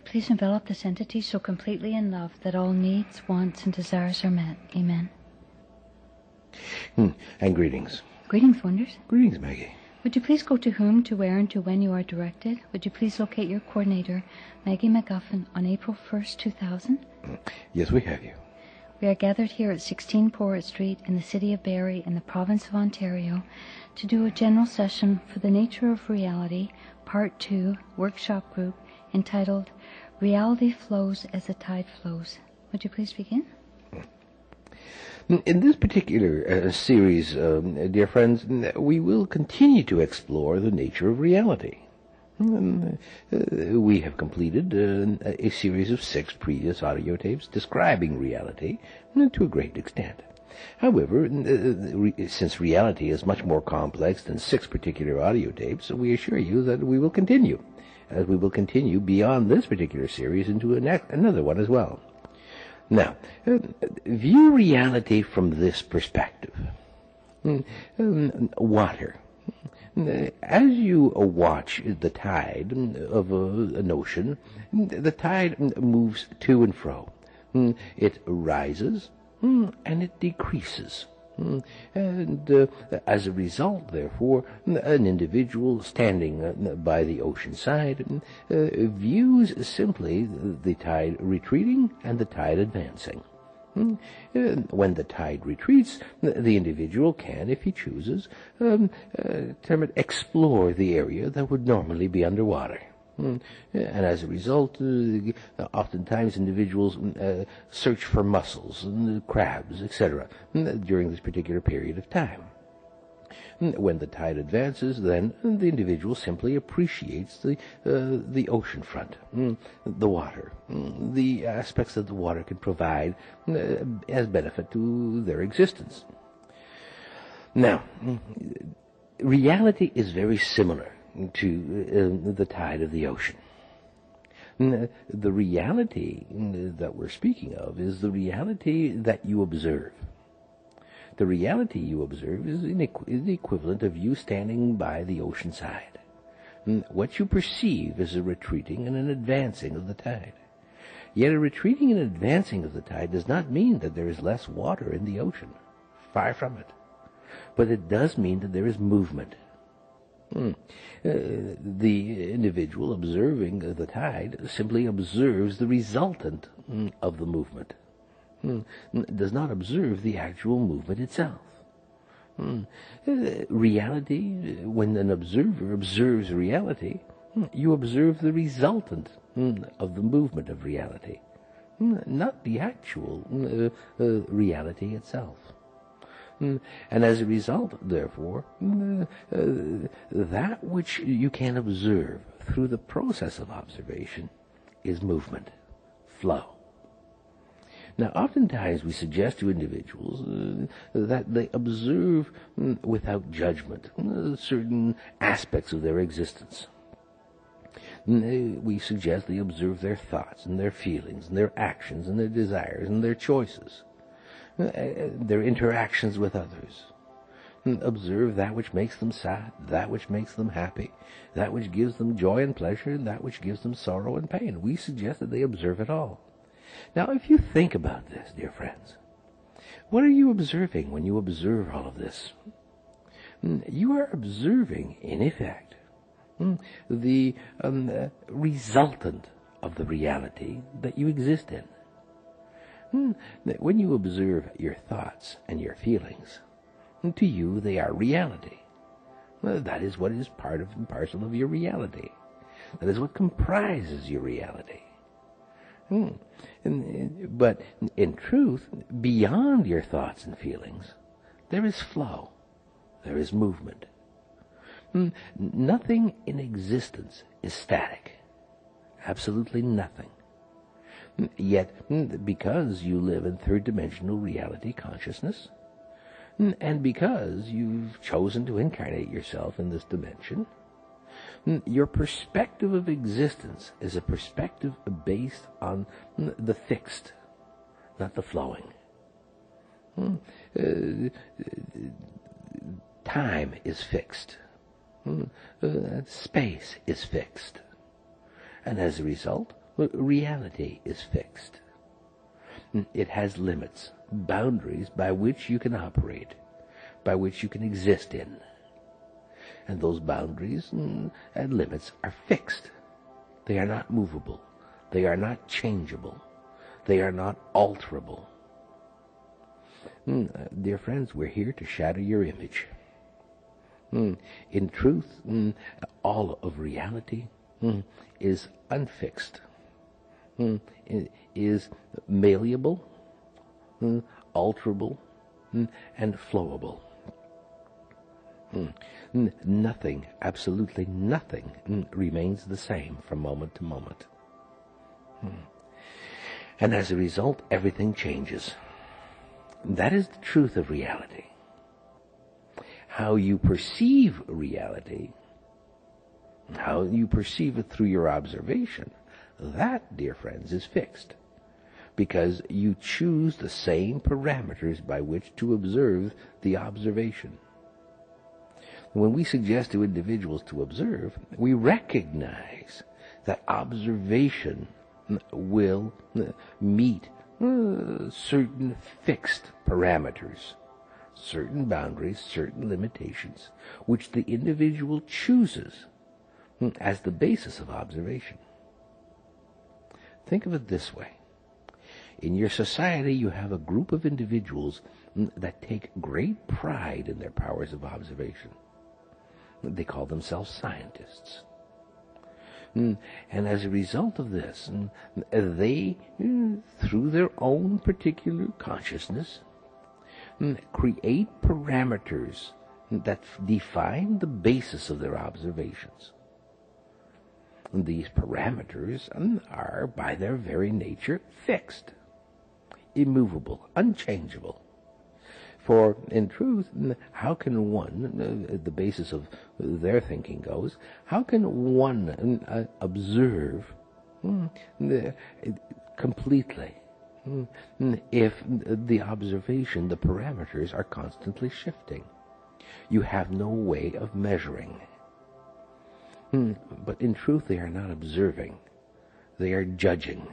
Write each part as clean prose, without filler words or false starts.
Please envelop this entity so completely in love that all needs, wants, and desires are met. Amen. And greetings. Greetings, Wonders. Greetings, Maggie. Would you please go to whom, to where, and to when you are directed? Would you please locate your coordinator, Maggie McGuffin, on April 1st, 2000? Yes, we have you. We are gathered here at 16 Porritt Street in the city of Barrie in the province of Ontario to do a general session for the Nature of Reality, Part 2, workshop group, entitled Reality Flows as the Tide Flows. Would you please begin? In this particular series, dear friends, we will continue to explore the nature of reality. We have completed a series of 6 previous audio tapes describing reality to a great extent. However, since reality is much more complex than 6 particular audio tapes, we assure you that we will continue, as we will continue beyond this particular series into another one as well. Now, view reality from this perspective. Water. As you watch the tide of an ocean, the tide moves to and fro. It rises and it decreases. And as a result, therefore, an individual standing by the ocean side views simply the tide retreating and the tide advancing. When the tide retreats, the individual can, if he chooses, explore the area that would normally be underwater. And as a result, oftentimes individuals search for mussels and crabs, etc., during this particular period of time. When the tide advances, then the individual simply appreciates the ocean front, the water, the aspects that the water can provide as benefit to their existence. Now, reality is very similar to the tide of the ocean. The reality that we're speaking of is the reality that you observe. The reality you observe is the equivalent of you standing by the ocean side. What you perceive is a retreating and an advancing of the tide. Yet a retreating and advancing of the tide does not mean that there is less water in the ocean. Far from it. But it does mean that there is movement. The individual observing the tide simply observes the resultant of the movement. Does not observe the actual movement itself. Reality, when an observer observes reality, you observe the resultant of the movement of reality, not the actual reality itself. And as a result, therefore, that which you can observe through the process of observation is movement, flow. Now, oftentimes we suggest to individuals that they observe without judgment certain aspects of their existence. We suggest they observe their thoughts and their feelings and their actions and their desires and their choices, their interactions with others. Observe that which makes them sad, that which makes them happy, that which gives them joy and pleasure, and that which gives them sorrow and pain. We suggest that they observe it all. Now, if you think about this, dear friends, what are you observing when you observe all of this? You are observing, in effect, the resultant of the reality that you exist in. When you observe your thoughts and your feelings, to you they are reality. That is what is part of and parcel of your reality. That is what comprises your reality. But in truth, beyond your thoughts and feelings, there is flow, there is movement. Nothing in existence is static. Absolutely nothing. Yet, because you live in third-dimensional reality consciousness, and because you've chosen to incarnate yourself in this dimension, your perspective of existence is a perspective based on the fixed, not the flowing. Time is fixed. Space is fixed. And as a result, Reality is fixed. It has limits, boundaries by which you can operate, by which you can exist in. And those boundaries and limits are fixed. They are not movable. They are not changeable. They are not alterable. Dear friends, we're here to shatter your image. In truth, all of reality is unfixed, is malleable, alterable, and flowable. Nothing, absolutely nothing, remains the same from moment to moment. And as a result, everything changes. That is the truth of reality. How you perceive reality, how you perceive it through your observation, that, dear friends, is fixed. Because you choose the same parameters by which to observe the observation. When we suggest to individuals to observe, we recognize that observation will meet certain fixed parameters, certain boundaries, certain limitations, which the individual chooses as the basis of observation. Think of it this way. In your society, you have a group of individuals that take great pride in their powers of observation. They call themselves scientists. And as a result of this, they, through their own particular consciousness, create parameters that define the basis of their observations. And these parameters are, by their very nature, fixed, immovable, unchangeable. For, in truth, how can one, the basis of their thinking goes, how can one observe completely if the observation, the parameters are constantly shifting? You have no way of measuring. But in truth, they are not observing. They are judging.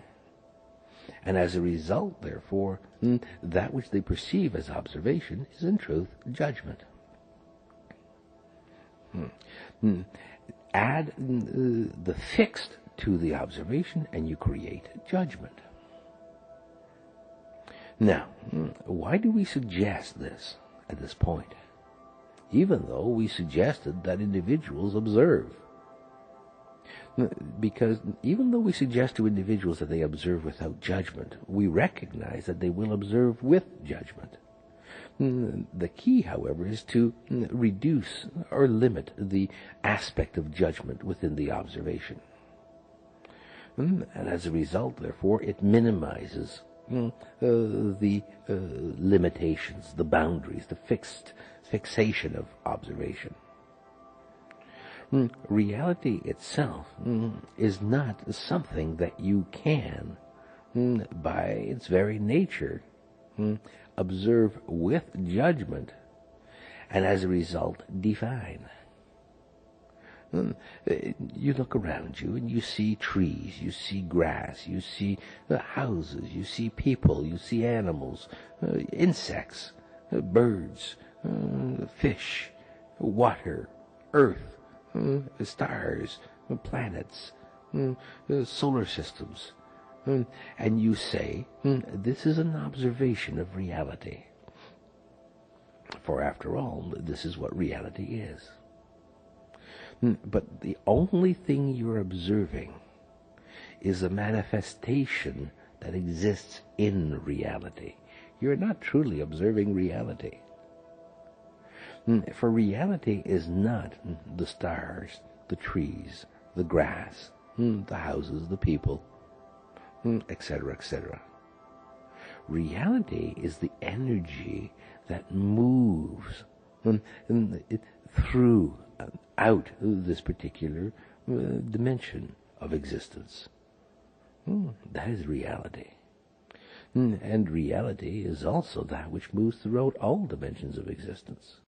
And as a result, therefore, that which they perceive as observation is in truth judgment. Add the fixed to the observation and you create judgment. Now, why do we suggest this at this point? Even though we suggested that individuals observe. Because even though we suggest to individuals that they observe without judgment, we recognize that they will observe with judgment. The key, however, is to reduce or limit the aspect of judgment within the observation. And as a result, therefore, it minimizes the limitations, the boundaries, the fixation of observation. Reality itself is not something that you can, by its very nature, observe with judgment, and as a result, define. You look around you and you see trees, you see grass, you see houses, you see people, you see animals, insects, birds, fish, water, earth, stars, planets, solar systems. And you say, this is an observation of reality. For after all, this is what reality is. But the only thing you're observing is a manifestation that exists in reality. You're not truly observing reality. For reality is not the stars, the trees, the grass, the houses, the people, etc., etc. Reality is the energy that moves through, out this particular dimension of existence. That is reality. And reality is also that which moves throughout all dimensions of existence.